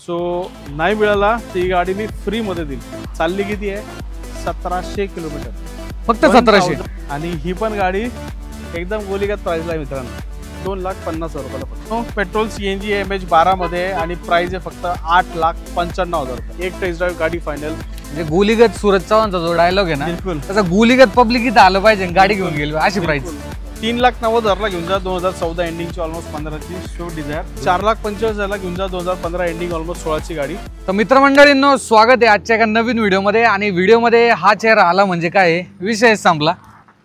So नाही मिळाला ती गाडी मी फ्रीमध्ये देईल. चालली किती आहे? 1700 किलोमीटर, फक्त 1700. आणि ही पण गाडी एकदम गोलीगत प्राइसला आहे मित्रांनो, 2,50,000 रुपयाला फक्त. पेट्रोल CNG आहे MH12 मध्ये आणि प्राइस आहे फक्त 8,95,000 रुपये. एक टेस्ट ड्राईव्ह गाडी फायनल. म्हणजे गुलीगत सूरज चव्हाणचा जो डायलॉग आहे ना, बिलकुल त्याचा गुलीगत पब्लिक इथं आलं पाहिजे, गाडी घेऊन गेली अशी प्राइस. 3,90,000ला घेऊन जा 2014 एंडिंगची ऑलमोस्ट 15ची स्विफ्ट डिझायर. 4,45,000ला घेऊन जा 2015 एंडिंग ऑलमोस्ट 16ची गाडी. तर मित्रमंडळींनो, स्वागत आहे आजच्या एका नवीन व्हिडिओमध्ये. आणि व्हिडिओमध्ये हा चेहरा आला म्हणजे काय, विषय संपला.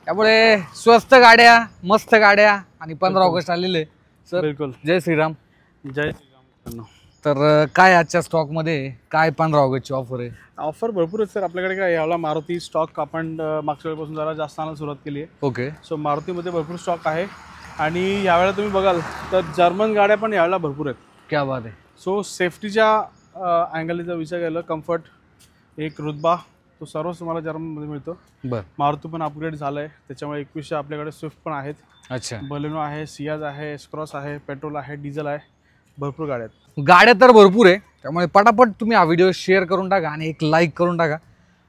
त्यामुळे स्वस्त गाड्या, मस्त गाड्या आणि 15 ऑगस्ट आलेले सर. बिलकुल. जय श्रीराम. जय श्रीराम. तर काय आजच्या स्टॉकमध्ये काय 15 ऑगस्टची ऑफर आहे? ऑफर भरपूर आहेत सर आपल्याकडे. काय यावेळेला मारुती स्टॉक आपण मागच्या वेळेपासून जरा जास्त आणायला सुरुवात केली आहे. ओके. सो मारुतीमध्ये भरपूर स्टॉक आहे आणि यावेळेला तुम्ही बघाल तर जर्मन गाड्या पण यावेळेला भरपूर आहेत. क्या बात आहे. सो सेफ्टीच्या अँगलचा विचार केला, कम्फर्ट, एक रुतबा, तो सर्वच तुम्हाला जर्मनमध्ये मिळतो. बरं. मारुती पण अपग्रेड झालं आहे, त्याच्यामुळे 2100 आपल्याकडे स्विफ्ट पण आहेत. अच्छा. बलेनो आहे, सियाज आहे, एसक्रॉस आहे, पेट्रोल आहे, डिझेल आहे, भरपूर गाड्या आहेत. गाड्या तर भरपूर आहे, त्यामुळे पटापट तुम्ही हा व्हिडिओ शेअर करून टाका आणि एक लाईक करून टाका.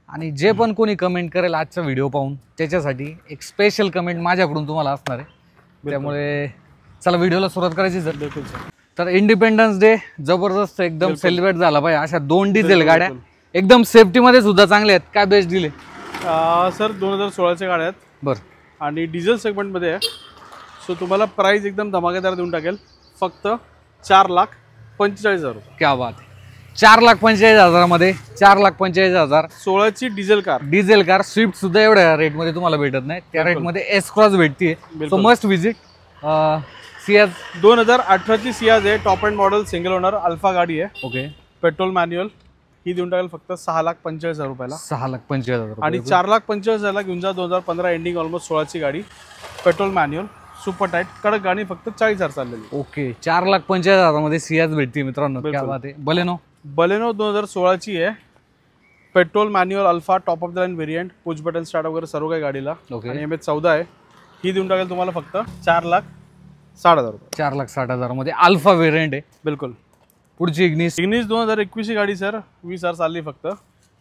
आणि जे पण कोणी कमेंट करेल आजचा व्हिडिओ पाहून, त्याच्यासाठी एक स्पेशल कमेंट माझ्याकडून तुम्हाला असणार आहे. त्यामुळे चला व्हिडिओला सुरुवात करायची सर. बिलकुल सर. तर इंडिपेंडन्स डे जबरदस्त एकदम सेलिब्रेट झाला पाहिजे. अशा 2 डिझेल गाड्या एकदम सेफ्टीमध्ये सुद्धा चांगल्या आहेत. काय बेस्ट दिले सर? 2016च्या गाड्या आहेत. बरं. आणि डिझेल सेगमेंटमध्ये आहे. सो तुम्हाला प्राइस एकदम धमाकेदार देऊन टाकेल, फक्त 4,45,000 रुपये. क्या बात आहे. 4,45,000 4,45,000. 16ची diesel car. Diesel car Swift सुद्धा एवढ्या रेटमध्ये तुम्हाला भेटत नाही. त्या रेटमध्ये एसक्रॉस भेटते. So must visit. सियाज 2018ची सियाज आहे, top end model, single owner, alpha गाडी आहे. ओके. Petrol manual. ही देऊन टाकेल फक्त 6,45,000 रुपयाला. 6,45,000. आणि 4,45,000ला घेऊन जा 2015 एंडिंग ऑलमोस्ट 16ची गाडी, पेट्रोल मॅन्युअल, सुपर टाईट, कडक गाडी, फक्त 40,000 चाललेली. ओके. 4,45,000 सियाज भेटते मित्रांनो. क्या बात आहे. बलेनो 2016ची आहे, petrol manual, alpha, top of the line variant, push button start वगैरे सर्व काही गाडीला. आणि MH14 आहे. ही देऊन टाकेल तुम्हाला फक्त 4,60,000 रुपये. 4,60,000 अल्फा व्हेरियंट आहे. बिलकुल. पुढची इग्निस 2021ची गाडी सर, 20,000 चालली, फक्त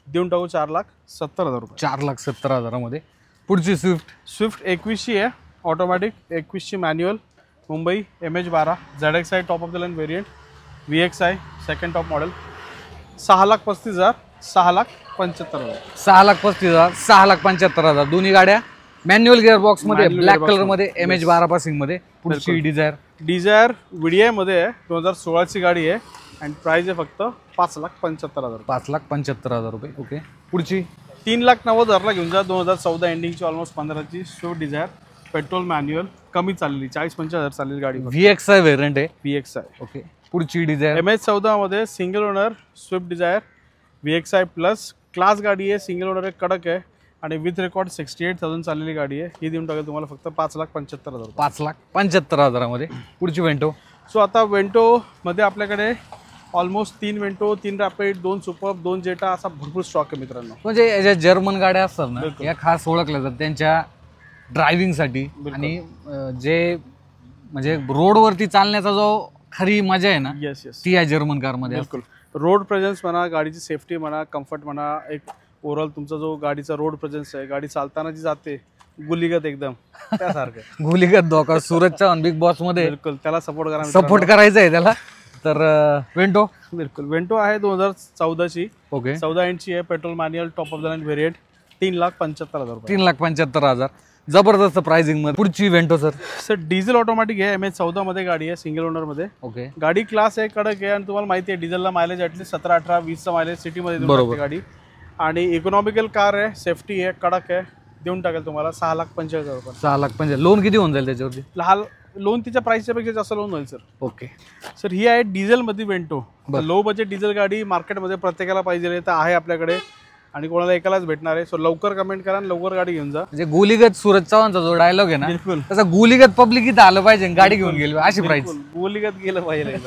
देऊन टाकू 4,70,000 रुपये. 4,70,000 पुढची स्विफ्ट 21ची आहे, ऑटोमॅटिक, 21ची manual, Mumbai, MH12, ZXi top of the line variant, VXi second top model, 6,35,000, 6,75,000. 6,35,000, 6,75,000 दोन्ही गाड्या मॅन्युअल गिअर बॉक्स मध्ये, ब्लॅक कलर मध्ये, MH12 पासिंग मध्ये. पुढची डिझायर VDI मध्ये आहे, 2016ची गाडी आहे आणि प्राइस आहे फक्त 5,75,000. 5,75,000 रुपये. ओके. पुढची 3,90,000ला घेऊन जा 2014 एंडिंगची ऑलमोस्ट 15ची स्विफ्ट डिझायर, पेट्रोल मॅन्युअल, कमी चाललेली, 40-45,000 चाललेली गाडी. VXi व्हेरियंट आहे. VXi. ओके. पुढची डिझायर MH14 मध्ये single owner Swift Dzire, VXi plus, class गाडी आहे, सिंगल ओनर आहे, कडक आहे आणि विथ रेकॉर्ड 68,000 चाललेली गाडी आहे. ही देऊन टाकेल तुम्हाला फक्त 5,75,000. 5,75,000. पुढची वेंटो. सो आता वेंटो मध्ये आपल्याकडे ऑलमोस्ट 3 वेंटो, 3 रॅपिड, 2 सुपर, 2 जेटा, असा भरपूर स्टॉक आहे मित्रांनो. म्हणजे ज्या जर्मन गाड्या असतात ना, या खास ओळखल्या जातात त्यांच्या ड्रायव्हिंगसाठी. आणि जे म्हणजे रोडवरती चालण्याचा जो खरी मजा आहे ना, ती या जर्मन कारमध्ये. बिलकुल. रोड प्रेझेन्स म्हणा, गाडीची सेफ्टी म्हणा, कम्फर्ट म्हणा, एक ओव्हरऑल तुमचा जो गाडीचा रोड प्रेझेन्स आहे, गाडी चालताना जी जाते गुलीगत एकदम त्यासारखं. गुलीगत धोका. सूरज चव्हाण बिग बॉस मध्ये. बिलकुल. त्याला सपोर्ट करायचा आहे त्याला. तर वेंटो. बिलकुल. वेंटो आहे 2014ची. ओके. 14 इंचची आहे, petrol manual, top of the line variant, 3,75,000 रुपये. 3,75,000. जबरदस्त प्राइसिंग मध्ये. पुढची वेंटो सर डिझेल ऑटोमॅटिक आहे, MH14 मध्ये गाडी आहे, सिंगल ओनर मध्ये. ओके. गाडी क्लास आहे, कडक आहे आणि तुम्हाला माहिती आहे डिझेलला मायलेज ॲटलीस्ट 17, 18, 20चा मायलेज सिटीमध्ये देऊन गाडी. आणि इकॉनॉमिकल कार आहे, सेफ्टी आहे, कडक आहे, देऊन टाकेल तुम्हाला 6,45,000 रुपये. 6,50,000. लोन किती होऊन जाईल त्याच्यावरती? लहान लोन तिच्या प्राइसच्या पेक्षा जास्त लोन होईल सर. ओके. सर ही आहे डिझेल मध्ये वेंटो. लो बजेट डिझेल गाडी मार्केटमध्ये प्रत्येकाला पाहिजे तर आहे आपल्याकडे आणि कोणाला एकालाच भेटणार आहे. सो लवकर कमेंट करा आणि लवकर गाडी घेऊन जा. म्हणजे गुलीगत सूरज चव्हाणचा जो डायलॉग आहे ना, त्याचा गुलीगत पब्लिक इथं आलं पाहिजे, गाडी घेऊन गेली अशी प्राइस. गुलीगत गेलं पाहिजे.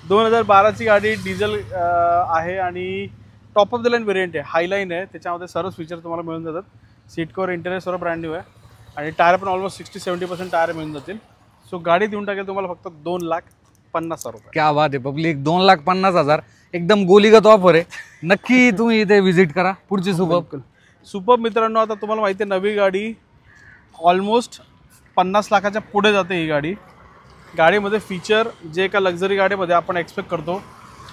2012ची गाडी डिझेल आहे आणि top of the line variant आहे, हायलाईन आहे, त्याच्यामध्ये सर्वच फीचर तुम्हाला मिळून जातात. सीट कवर, इंटेरियर सर्व ब्रँड न्यू आहे आणि टायर पण ऑलमोस्ट 60-70% टायर मिळून जातील. सो गाडी देऊन टाकेल तुम्हाला फक्त 2,00,000 2,50,000 क्या बात आहे पब्लिक, 2,50,000 एकदम गोलीगत ऑफर आहे. नक्की तुम्ही इथे व्हिजिट करा. पुढची सुपर. सुपर मित्रांनो, आता तुम्हाला माहिती आहे नवी गाडी ऑलमोस्ट 50 लाखाच्या पुढे जाते ही गाडी. गाडीमध्ये फीचर जे एका लक्झरी गाडीमध्ये आपण एक्सपेक्ट करतो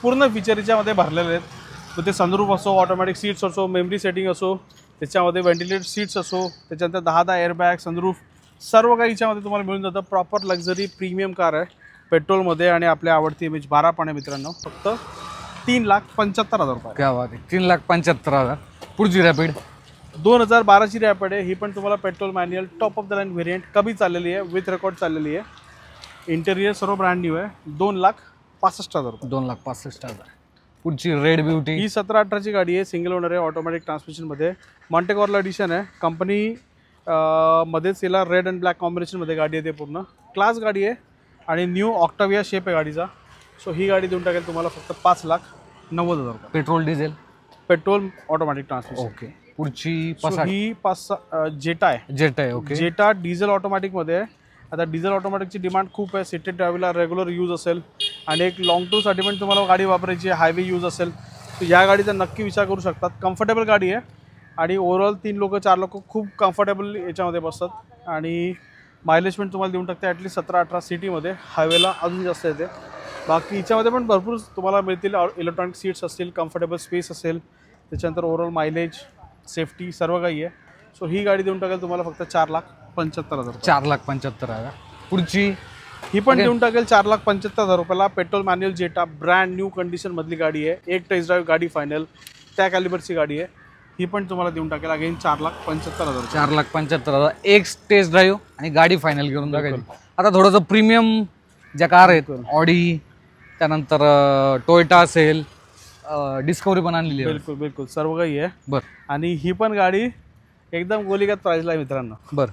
पूर्ण फीचर याच्यामध्ये भरलेले आहेत. तर ते सनरूफ असो, ऑटोमॅटिक सीट्स असो, मेमरी सेटिंग असो, त्याच्यामध्ये व्हेंटिलेटेड सीट्स असो, त्याच्यानंतर 10 एअरबॅग, सनरूफ, सर्व काही याच्यामध्ये तुम्हाला मिळून जातं. प्रॉपर लक्झरी प्रीमियम कार आहे पेट्रोलमध्ये आणि आपल्या आवडती MH12 पण आहे मित्रांनो. फक्त 3,75,000 रुपये. क्या बात आहे, 3,75,000. पुढची रॅपिड 2012ची रॅपिड आहे. ही पण तुम्हाला petrol manual top of the line variant, कमी चाललेली आहे, विथ रेकॉर्ड चाललेली आहे. इंटेरियर सर्व ब्रँड न्यू आहे. 2,65,000 रुपये. 2,65,000. पुढची रेड ब्युटी ही 17-18ची गाडी आहे. सिंगल ओनर आहे, ऑटोमॅटिक ट्रान्समिशनमध्ये. मॉन्टे कार्लो एडिशन आहे. कंपनी मध्येच तिला रेड अँड ब्लॅक कॉम्बिनेशनमध्ये गाडी आहे. ते पूर्ण क्लास गाडी आहे आणि न्यू ऑक्टाविया शेप आहे गाडीचा. सो ही गाडी देऊन टाकेल तुम्हाला फक्त 5,90,000 रुपये. Petrol diesel? Petrol automatic transmission. Okay. पुढची ही जेटा आहे. जेटा आहे. ओके. जेटा डिझेल ऑटोमॅटिकमध्ये आहे. आता डिझेल ऑटोमॅटिकची डिमांड खूप आहे. सिटी ट्रॅव्हलला रेग्युलर यूज असेल आणि एक लॉंग टूरसाठी पण तुम्हाला गाडी वापरायची आहे, हायवे यूज असेल तर या गाडीचा नक्की विचार करू शकतात. कम्फर्टेबल गाडी आहे आणि ओव्हरऑल 3 लोक 4 लोक खूप कम्फर्टेबल याच्यामध्ये बसतात आणि मायलेज पण तुम्हाला देऊन टाकते ॲटलीस्ट 17-18 सिटीमध्ये. हायवेला अजून जास्त येते. बाकी याच्यामध्ये पण भरपूर तुम्हाला मिळतील. इलेक्ट्रॉनिक सीट्स असतील, कम्फर्टेबल स्पेस असेल, त्याच्यानंतर ओव्हरऑल मायलेज, सेफ्टी सर्व काही आहे. सो ही गाडी देऊन टाकेल तुम्हाला फक्त 4,75,000. 4,75,000. पुढची ही पण देऊन टाकेल 4,75,000 रुपयाला. पेट्रोल मॅन्युअल जेटा, ब्रँड न्यू कंडिशनमधली गाडी आहे. एक टेस्ट ड्राईव्ह गाडी फायनल, त्या कॅलिबरची गाडी आहे. ही पण तुम्हाला देऊन टाकेल अगेन 4,75,000. 4,75,000. एक टेस्ट ड्राईव्ह आणि गाडी फायनल घेऊन टाकायची. आता थोडंसं प्रीमियम ज्या कार आहेत, ऑडी, त्यानंतर टोयोटा असेल, डिस्कवरी पण आणलेली आहे. बिलकुल बिलकुल सर्व काही आहे. बरं. आणि ही पण गाडी एकदम गोलीगत प्राईसला आहे मित्रांनो. बरं.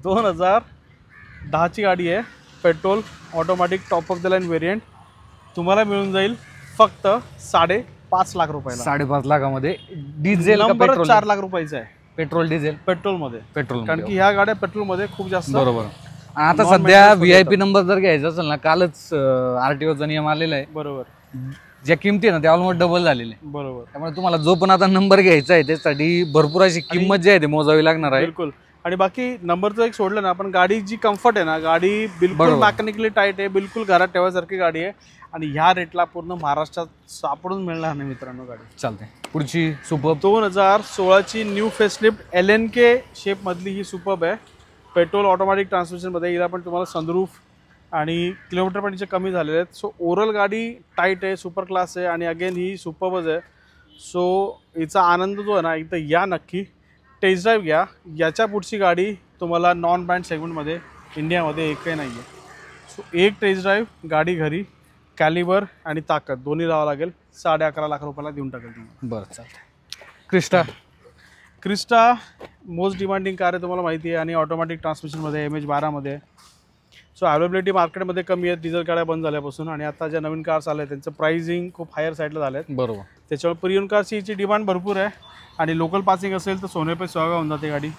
2010ची गाडी आहे. Petrol automatic top of the line variant तुम्हाला मिळून जाईल फक्त 5.5 लाख रुपयाला. 5.5 लाखामध्ये डिझेल का नंबर पेट्रोल? 4 लाख रुपयाचा आहे. Petrol diesel? पेट्रोलमध्ये. पेट्रोल, कारण की ह्या गाड्या पेट्रोलमध्ये खूप जास्त. बरोबर. आता सध्या VIP नंबर जर घ्यायचा असेल ना, कालच RTOचा नियम आलेला आहे. बरोबर. ज्या किमती आहे ना त्या ऑलमोस्ट डबल झालेले आहे. बरोबर. त्यामुळे तुम्हाला जो पण आता नंबर घ्यायचा आहे त्यासाठी भरपूर अशी किंमत जी आहे ते मोजावी लागणार आहे. बिलकुल. आणि बाकी नंबरचं एक सोडलं ना आपण, गाडी जी कम्फर्ट आहे ना, गाडी बिलकुल मेकॅनिकली टाईट आहे, बिलकुल घरात ठेवायसारखी गाडी आहे आणि ह्या रेटला पूर्ण महाराष्ट्रात सापडून मिळणार नाही मित्रांनो गाडी. चालते. पुढची सुपर्ब 2016ची न्यू फेसलिफ्ट LNK शेपमधली ही सुपर्ब आहे. पेट्रोल ऑटोमॅटिक ट्रान्समिशनमध्ये. हिला पण तुम्हाला सनरूफ आणि किलोमीटर पण हिचे कमी झालेले आहेत. सो ओव्हरऑल गाडी टाईट आहे, सुपर क्लास आहे आणि अगेन ही सुपर्बच आहे. सो हिचा आनंद जो आहे ना, इथं या नक्की टेस्ट ड्राईव्ह घ्या. याच्या पुढची गाडी तुम्हाला नॉन ब्रँड सेगमेंटमध्ये इंडियामध्ये एकही नाही आहे. सो एक टेस्ट ड्राईव्ह, गाडी घरी, कॅलिबर आणि ताकद दोन्ही लावावं लागेल. 11.5 लाख रुपयाला देऊन टाकेल तुम्हाला. बरं. चालतं. क्रिस्टा मोस्ट डिमांडिंग कार आहे तुम्हाला माहिती आहे आणि ऑटोमॅटिक ट्रान्समिशनमध्ये MH12मध्ये. सो अवेलेबिलिटी मार्केटमध्ये कमी आहे डिझेल गाड्या बंद झाल्यापासून आणि आता ज्या नवीन कार्स आल्या त्यांचं प्राइसिंग खूप हायर साईडला झालं आहे. बरोबर. त्याच्यामुळे प्रियन कारची हिची डिमांड भरपूर आहे आणि लोकल पासिंग असेल तर सोने पे सुहागा होऊन जाते गाडी.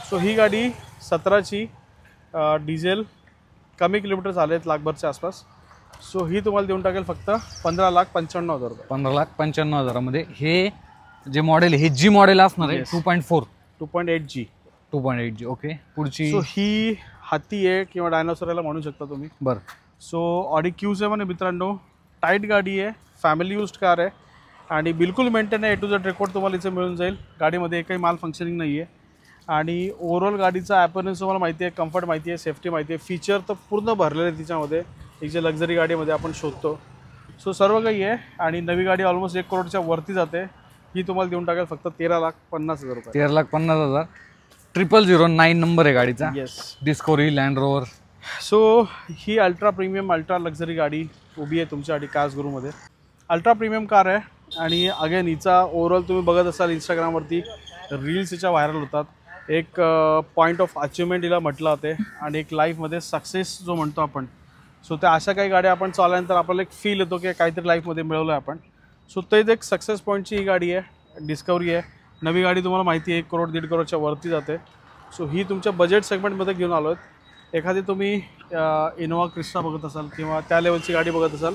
सो ही गाडी 17ची डिझेल, कमी किलोमीटर झाले आहेत, लाखभरच्या आसपास. सो ही तुम्हाला देऊन टाकेल फक्त 15,95,000 रुपये. 15,95,000 हे जे मॉडेल, हे जी मॉडेल असणार आहे 2.4 2.8G. 2.8G. ओके. पुढची सो ही हाती आहे किंवा डायनोसॉरला म्हणू शकता तुम्ही. बरं. सो ऑडी Q7 आहे मित्रांनो. टाईट गाडी आहे, फॅमिली यूज्ड कार आहे आणि बिलकुल मेंटेन आहे. A to Z रेकॉर्ड तुम्हाला इथे मिळून जाईल. गाडीमध्ये एकही माल फंक्शनिंग नाही आहे आणि ओव्हरऑल गाडीचा ॲपरन्स तुम्हाला माहिती आहे, कम्फर्ट माहिती आहे, सेफ्टी माहिती आहे, फीचर तर पूर्ण भरलेले आहे तिच्यामध्ये, एक जे लक्झरी गाडीमध्ये आपण शोधतो. सो सर्व काही आहे आणि नवी गाडी ऑलमोस्ट 1 करोडच्या वरती जाते. ही तुम्हाला देऊन टाकेल फक्त 13,50,000 रुपये. 13,50,000. 0009 नंबर आहे गाडीचा. Yes. Discovery, Land Rover. So ही अल्ट्रा प्रीमियम, अल्ट्रा लक्झरी गाडी उभी आहे तुमच्यासाठी कास गुरूमध्ये. अल्ट्रा प्रीमियम कार आहे आणि अगेन हिचा ओव्हरऑल तुम्ही बघत असाल इंस्टाग्रामवरती रील्स हिच्या व्हायरल होतात. एक पॉईंट ऑफ अचिव्हमेंट हिला म्हटलं जाते आणि एक लाईफमध्ये सक्सेस जो म्हणतो आपण. सो त्या अशा काही गाड्या आपण चालल्यानंतर आपल्याला एक फील येतो की काहीतरी लाईफमध्ये मिळवलं आहे आपण. सो तेच एक सक्सेस पॉईंटची ही गाडी आहे. डिस्कवरी आहे, नवी गाडी तुम्हाला माहिती आहे 1 करोड 1.5 करोडच्या वरती जाते. सो ही तुमच्या बजेट सेगमेंटमध्ये घेऊन आलो आहेत एखादी तुम्ही इनोवा क्रिस्टा बघत असाल किंवा त्या लेवलची गाडी बघत असाल,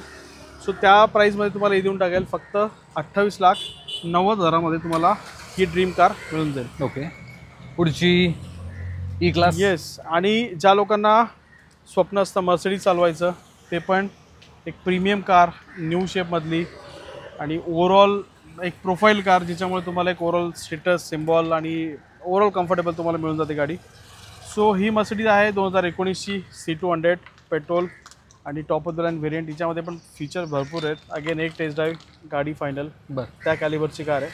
सो त्या प्राईसमध्ये तुम्हाला हे देऊन टाकेल फक्त 28,90,000 तुम्हाला ही ड्रीम कार मिळून जाईल. ओके. पुढची ई क्लास. येस. आणि ज्या लोकांना स्वप्न असतं मर्सिडीज चालवायचं, ते पण एक प्रीमियम कार न्यू शेपमधली आणि ओव्हरऑल एक प्रोफाईल कार, ज्याच्यामुळे तुम्हाला एक ओव्हरऑल स्टेटस सिम्बॉल आणि ओव्हरऑल कम्फर्टेबल तुम्हाला मिळून जाते गाडी. सो ही मर्सिडीज आहे 2019ची C200 पेट्रोल आणि top of the line variant. हिच्यामध्ये पण फीचर भरपूर आहेत. अगेन एक टेस्ट ड्राईव्ह गाडी फायनल त्या कॅलिबरची कार आहे.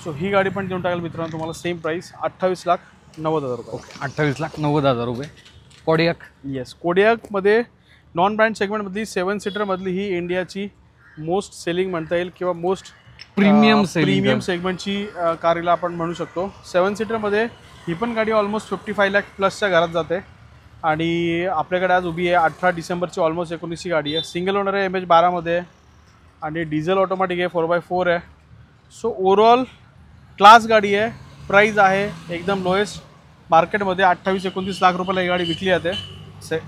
सो ही गाडी पण देऊन टाकाल मित्रांनो तुम्हाला सेम प्राईस 28,90,000 रुपये. 28,90,000 कोडियाक. येस. कोडियाकमध्ये नॉन ब्रँड सेगमेंटमधली 7 सीटरमधली ही इंडियाची मोस्ट सेलिंग म्हणता येईल किंवा मोस्ट प्रीमियम सेगमेंटची कारला आपण म्हणू शकतो. 7 सीटरमध्ये ही पण गाडी ऑलमोस्ट 55 लाख प्लसच्या घरात जाते आणि आपल्याकडे आज उभी आहे 18 डिसेंबरची ऑलमोस्ट 19ची गाडी आहे. सिंगल ओनर आहे MH12मध्ये आणि डिझेल ऑटोमॅटिक आहे 4x4 आहे. सो ओव्हरऑल क्लास गाडी आहे. प्राईज आहे एकदम लोएस्ट मार्केटमध्ये 28-29 लाख रुपयाला ही गाडी विकली जाते.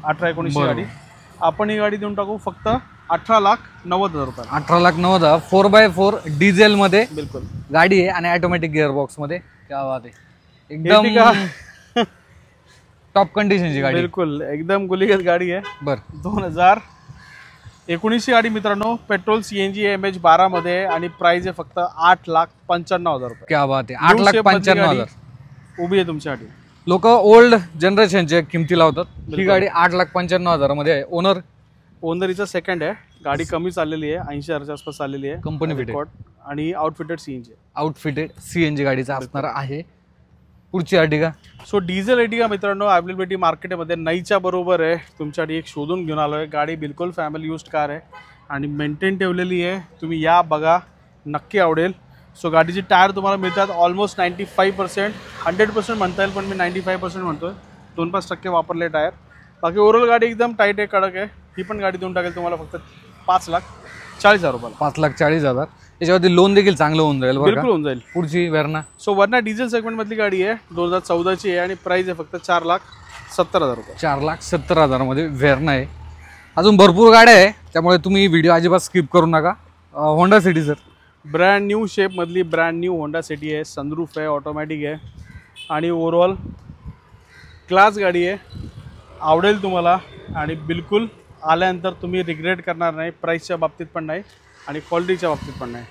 18-19ची गाडी आपण ही गाडी देऊन टाकू फक्त 18,90,000 रुपये. 18,90,000 4x4 डिझेलमध्ये बिलकुल गाडी आहे आणि ऑटोमॅटिक गिअरबॉक्समध्ये. क्या बात आहे. एकदम टॉप कंडिशनची गाडी. बिलकुल एकदम गुलीगत गाडी आहे. बरं. 2019ची गाडी मित्रांनो. पेट्रोल CNG MH12 मध्ये आणि प्राइस आहे फक्त 8,95,000 रुपये. क्या बात आहे. 8,95,000 उभी आहे तुमच्यासाठी. लोक ओल्ड जनरेशनच्या किमती लावतात. ही गाडी 8,95,000 मध्ये आहे. ओनर हिचा सेकंड आहे. गाडी कमी चाललेली आहे 80,000च्या आसपास चाललेली आहे. कंपनी फिटेड आणि आउटफिटेड CNG गाडीचा असणार आहे. पुढची अर्टिगा. सो डिझेल अर्टिगा मित्रांनो अवेलेबिलिटी मार्केटमध्ये नाहीच्या बरोबर आहे. तुमच्यासाठी एक शोधून घेऊन आलो आहे. गाडी बिलकुल फॅमिली यूज्ड कार आहे आणि मेंटेन ठेवलेली आहे. तुम्ही या बघा नक्की आवडेल. सो गाडीचे टायर तुम्हाला मिळतात ऑलमोस्ट 95%. 100% म्हणता येईल पण मी 95% म्हणतोय. 2-5% वापरले टायर. बाकी ओव्हरऑल गाडी एकदम टाईट आहे, कडक आहे. ही पण गाडी देऊन टाकेल तुम्हाला फक्त 5,40,000 रुपयाला. 5,40,000. याच्यावरती लोन देखील चांगलं होऊन जाईल. बिलकुल होऊन जाईल. पुढची वेर्ना. सो वर्ना डिझेल सेगमेंटमधली गाडी आहे 2014ची आहे आणि प्राइस आहे फक्त 4,70,000 रुपये. 4,70,000 मध्ये वेर्ना आहे. अजून भरपूर गाड्या आहे त्यामुळे तुम्ही व्हिडिओ अजिबात स्किप करू नका. Honda City sir. Brand new शेपमधली ब्रँड न्यू होंडा सिटी आहे. सनरूफ आहे, ऑटोमॅटिक आहे आणि ओव्हरऑल क्लास गाडी आहे. आवडेल तुम्हाला आणि बिलकुल आल्यानंतर तुम्ही रिग्रेट करणार नाही. प्राईसच्या बाबतीत पण नाही आणि क्वालिटीच्या बाबतीत पण नाही.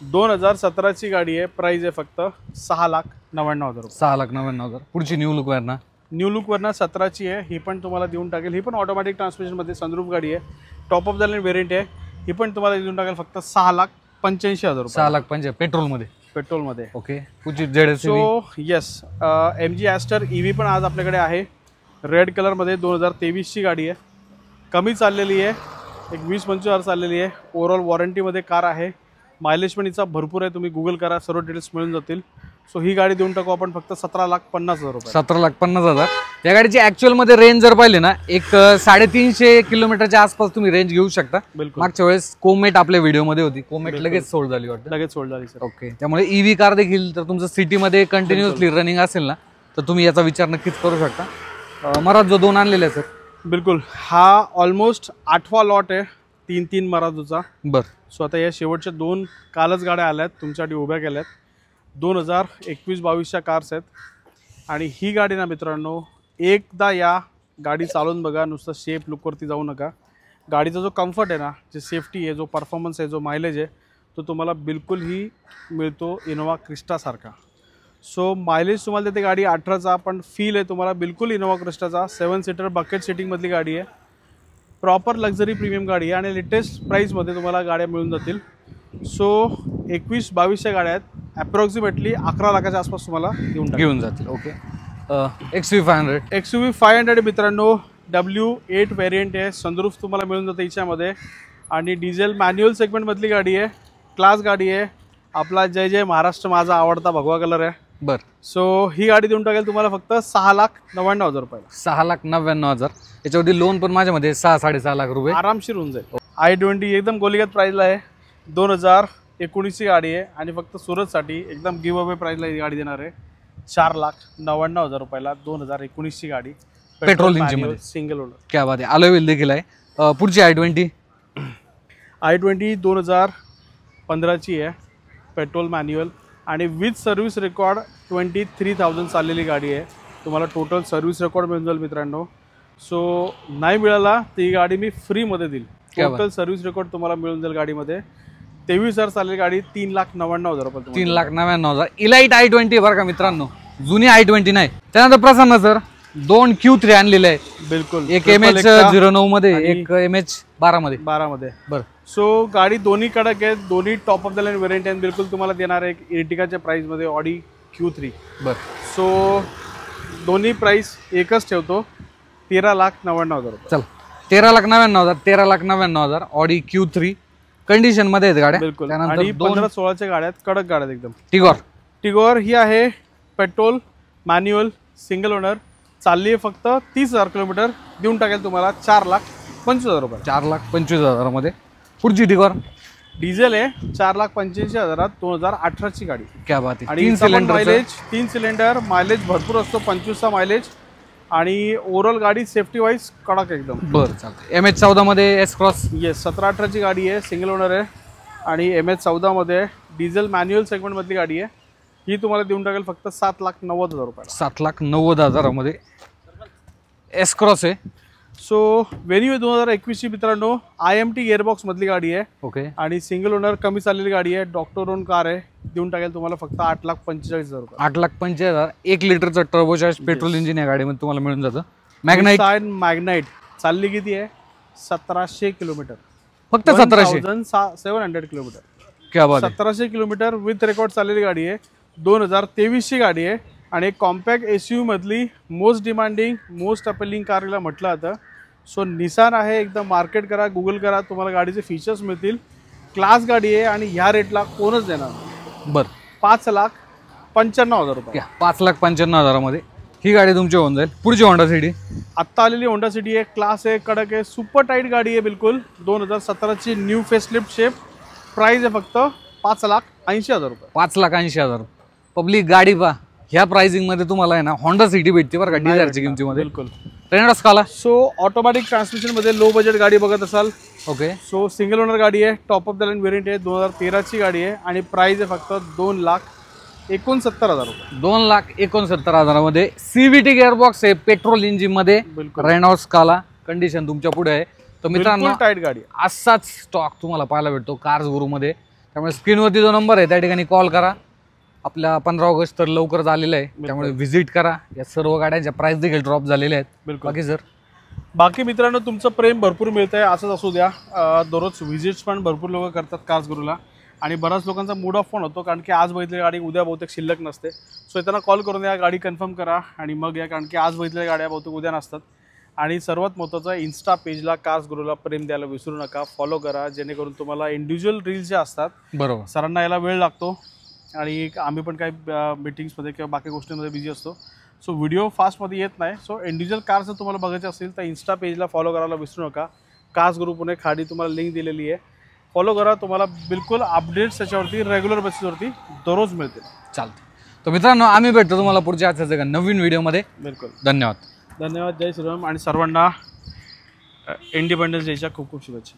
2017ची गाडी आहे. प्राइस आहे फक्त 6,99,000 रुपये. 6,99,000. पुढची new look Verna. New look Verna 17ची आहे. ही पण तुम्हाला देऊन टाकेल. ही पण ऑटोमॅटिक ट्रान्समिशनमध्ये सनरूफ गाडी आहे. Top of the line variant आहे. ही पण तुम्हाला देऊन टाकेल फक्त 6,85,000 रुपये. 6,85,000 पेट्रोलमध्ये. ओके. पुढची ZSUV. So yes MG aster EV पण आज आपल्याकडे आहे. रेड कलरमध्ये 2023ची गाडी आहे. कमी चाललेली आहे. एक 20-25,000 चाललेली आहे. ओव्हरऑल वॉरंटीमध्ये कार आहे. मायलेज पण हिचा भरपूर आहे. तुम्ही गुगल करा सर्व डिटेल्स मिळून जातील. सो ही गाडी देऊन टाकू आपण फक्त 17,50,000 रुपये. 17,50,000. या गाडीची ॲक्च्युअलमध्ये रेंज जर पाहिली ना एक 350 किलोमीटरच्या आसपास तुम्ही रेंज घेऊ शकता. मागच्या वेळेस कोमेट आपल्या व्हिडिओमध्ये होती. कोमेट लगेच सोल्ड झाली वाटतं. लगेच सोल्ड झाली सर. ओके. त्यामुळे EV कार देखील तर तुमचं सिटीमध्ये कंटिन्युअसली रनिंग असेल ना तर तुम्ही याचा विचार नक्कीच करू शकता. मराज जो 2 आणलेले आहे सर. बिलकुल. हा ऑलमोस्ट 8वा लॉट आहे 3 मराजूचा. बरं. सो आता या शेवटच्या 2 कालच गाड्या आल्यात तुमच्यासाठी उभ्या केल्यात. 2021-22च्या कार्स आहेत आणि ही गाडी ना मित्रांनो एकदा या गाडी चालवून बघा. नुसतं शेप लुकवरती जाऊ नका. गाडीचा जो कम्फर्ट आहे ना, जे सेफ्टी आहे, जो परफॉर्मन्स आहे, जो मायलेज आहे तो तुम्हाला बिलकुल ही मिळतो इनोवा क्रिस्टासारखा. सो मायलेज तुम्हाला देते गाडी 18चा पण फील आहे तुम्हाला बिलकुल इनोवा क्रिस्टाचा. 7 सीटर बकेट सिटिंगमधली गाडी आहे. प्रॉपर लक्झरी प्रीमियम गाडी आहे आणि लेटेस्ट प्राईसमध्ये तुम्हाला गाड्या मिळून जातील. सो 21-22च्या गाड्या आहेत. ॲप्रॉक्सिमेटली 11 लाखाच्या आसपास तुम्हाला घेऊन जातील. ओके. XUV 500 मित्रांनो W8 व्हेरियंट आहे. सनरूफ तुम्हाला मिळून जातं हिच्यामध्ये आणि डिझेल मॅन्युअल सेगमेंटमधली गाडी आहे. क्लास गाडी आहे. आपला जय जय महाराष्ट्र माझा आवडता भगवा कलर आहे. बरं. सो ही गाडी देऊन टाकेल तुम्हाला फक्त 6,99,000 रुपये. 6,99,000. याच्यावरती लोन पण माझ्यामध्ये 6-6.5 लाख रुपये आरामशीर होऊन जाईल. i20 एकदम गोलीगत प्राईजला आहे. 2019ची गाडी आहे आणि फक्त सुरतसाठी एकदम गिव्ह अवे प्राईजला ही गाडी देणार आहे. 4,99,000 रुपयाला 2019ची गाडी. पेट्रोल इंजिन मध्ये, सिंगल ओनर. क्या बात आहे. अलॉय व्हील देखील आहे. पुढची i20 2015ची आहे, पेट्रोल मॅन्युअल आणि विथ सर्व्हिस रेकॉर्ड 23,000 चाललेली गाडी आहे. तुम्हाला टोटल सर्व्हिस रेकॉर्ड मिळून जाईल मित्रांनो. सो नाही मिळाला ती गाडी मी फ्रीमध्ये देईल. टोटल सर्व्हिस रेकॉर्ड तुम्हाला मिळून जाईल गाडीमध्ये. 23,000 चाललेली गाडी 3,99,000 रुपये. 3,99,000 इलाइट i20 बरं का मित्रांनो, जुनी i20 नाही. त्यानंतर प्रसन्न सर 2 Q3 आणलेले आहे. बिलकुल, एक MH09 मध्ये, एक MH12 मध्ये. बरं. सो गाडी दोन्ही कडक आहेत, दोन्ही top of the line variant आहेत. बिलकुल तुम्हाला देणार आहे एक इर्टिगाच्या प्राइसमध्ये ऑडी Q3. बरं. सो दोन्ही प्राइस एकच ठेवतो, 13,99,000 रुपये. चल 13,99,000, 13,99,000 ऑडी Q3 कंडिशन मध्ये आहेत गाड्या. बिलकुल. आणि 15-16च्या गाड्या आहेत, कडक गाड्या एकदम. टिगॉर ही आहे पेट्रोल मॅन्युअल सिंगल ओनर, चालली आहे फक्त 30,000 किलोमीटर. देऊन टाकेल तुम्हाला 4,25,000 रुपये. 4,25,000 मध्ये. पुढची टिगॉर डिझेल आहे, 4,85,000, 2018ची गाडी. क्या बात आहे. आणि 3 सिलेंडर मायलेज भरपूर असतो, 25चा मायलेज. आणि ओव्हरऑल गाडी सेफ्टी वाईज कडक एकदम. बरं चालतं. MH14 मध्ये S क्रॉस. येस, 17-18ची गाडी आहे, सिंगल ओनर आहे आणि MH14 मध्ये डिझेल मॅन्युअल सेगमेंट मधली गाडी आहे. ही तुम्हाला देऊन टाकेल फक्त 7,90,000 रुपये. 7,90,000 मध्ये S क्रॉस आहे. सो व्हेन्यू 2021ची मित्रांनो, IMT गिअरबॉक्स मधली गाडी आहे. ओके. आणि सिंगल ओनर कमी चाललेली गाडी आहे, डॉक्टर ओन कार आहे. देऊन टाकेल तुम्हाला फक्त 8,45,000 रुपये. 8,45,000. 1 लिटरचं टर्बोचार्ज पेट्रोल इंजिन या गाडीमध्ये तुम्हाला मिळून जातं. मॅग्नाइट चालली किती आहे? 1700 किलोमीटर. फक्त 1700 किलोमीटर. क्या बात. 1700 किलोमीटर विथ रेकॉर्ड चाललेली गाडी आहे. 2023ची गाडी आहे आणि एक कॉम्पॅक्ट SUV मधली मोस्ट डिमांडिंग, मोस्ट अपेलिंग कारला म्हटलं जातं. सो निसान आहे, एकदम मार्केट करा, गुगल करा, तुम्हाला गाडीचे फीचर्स मिळतील. क्लास गाडी आहे आणि ह्या रेटला कोणच देणार. बरं. 5,95,000 रुपये. 5,95,000 मध्ये ही गाडी तुमची होऊन जाईल. पुढची होंडा सिटी आत्ता आलेली होंडा सिटी आहे, क्लास आहे, कडक आहे, सुपर टाईट गाडी आहे बिलकुल. 2017ची न्यू फेसलिफ्ट शेप. प्राइस आहे फक्त 5,80,000 रुपये. 5,80,000. पब्लिक गाडी पा ह्या प्राइसिंग मध्ये तुम्हाला आहे ना होंडा सिटी भेटते बरं का, डिझायरच्या किमतीमध्ये. बिलकुल. Renault Scala. So automatic transmission मध्ये लो बजेट गाडी बघत असाल. ओके. सो सिंगल ओनर गाडी आहे, top of the line variant आहे, 2013ची गाडी आहे आणि प्राइस आहे फक्त 2,69,000 रुपये. 2,69,000 मध्ये CVT गिअरबॉक्स आहे, पेट्रोल इंजिन मध्ये. रेनॉल्ड स्काला कंडिशन तुमच्या पुढे आहे. तर मित्रांनो टाईट गाडी असाच स्टॉक तुम्हाला पाहायला भेटतो कार्स गुरु मध्ये. त्यामुळे स्क्रीनवरती जो नंबर आहे त्या ठिकाणी कॉल करा. आपल्या 15 ऑगस्ट तर लवकरच आलेलं आहे, त्यामुळे व्हिजिट करा. या सर्व गाड्यांच्या प्राइस देखील ड्रॉप झालेल्या आहेत. बाकी सर बाकी मित्रांनो तुमचं प्रेम भरपूर मिळत आहे, असंच असू द्या. दररोज व्हिजिट्स पण भरपूर लोक करतात कार्स गुरुला आणि बऱ्याच लोकांचा मूड ऑफ पण होतो, कारण की आज बघितलेली गाडी उद्या बहुतेक शिल्लक नसते. सो त्यांना कॉल करून या, गाडी कन्फर्म करा आणि मग या, कारण की आज बघितलेल्या गाड्या बहुतेक उद्या नसतात. आणि सर्वात महत्त्वाचं, इन्स्टा पेजला कार्स गुरुला प्रेम द्यायला विसरू नका, फॉलो करा, जेणेकरून तुम्हाला इंडिव्हिज्युअल रील्स जे असतात, बरोबर, सरांना यायला वेळ लागतो आणि आम्ही पण काही मीटिंग्समध्ये किंवा बाकी गोष्टींमध्ये बिझी असतो. सो व्हिडिओ फास्टमध्ये येत नाही. सो इंडिव्हिज्युअल कार्स जर तुम्हाला बघायचे असतील तर इन्स्टा पेजला फॉलो करायला विसरू नका. कार्स गुरु पुणे खाली तुम्हाला लिंक दिलेली आहे, फॉलो करा. तुम्हाला बिलकुल अपडेट्स त्याच्यावरती रेग्युलर बेसिसवरती दररोज मिळतील. चालते. तर मित्रांनो आम्ही भेटतो तुम्हाला पुढच्या आजच्या एका नवीन व्हिडिओमध्ये. बिलकुल. धन्यवाद. धन्यवाद. जय श्रीराम आणि सर्वांना इंडिपेंडन्स डेच्या खूप खूप शुभेच्छा.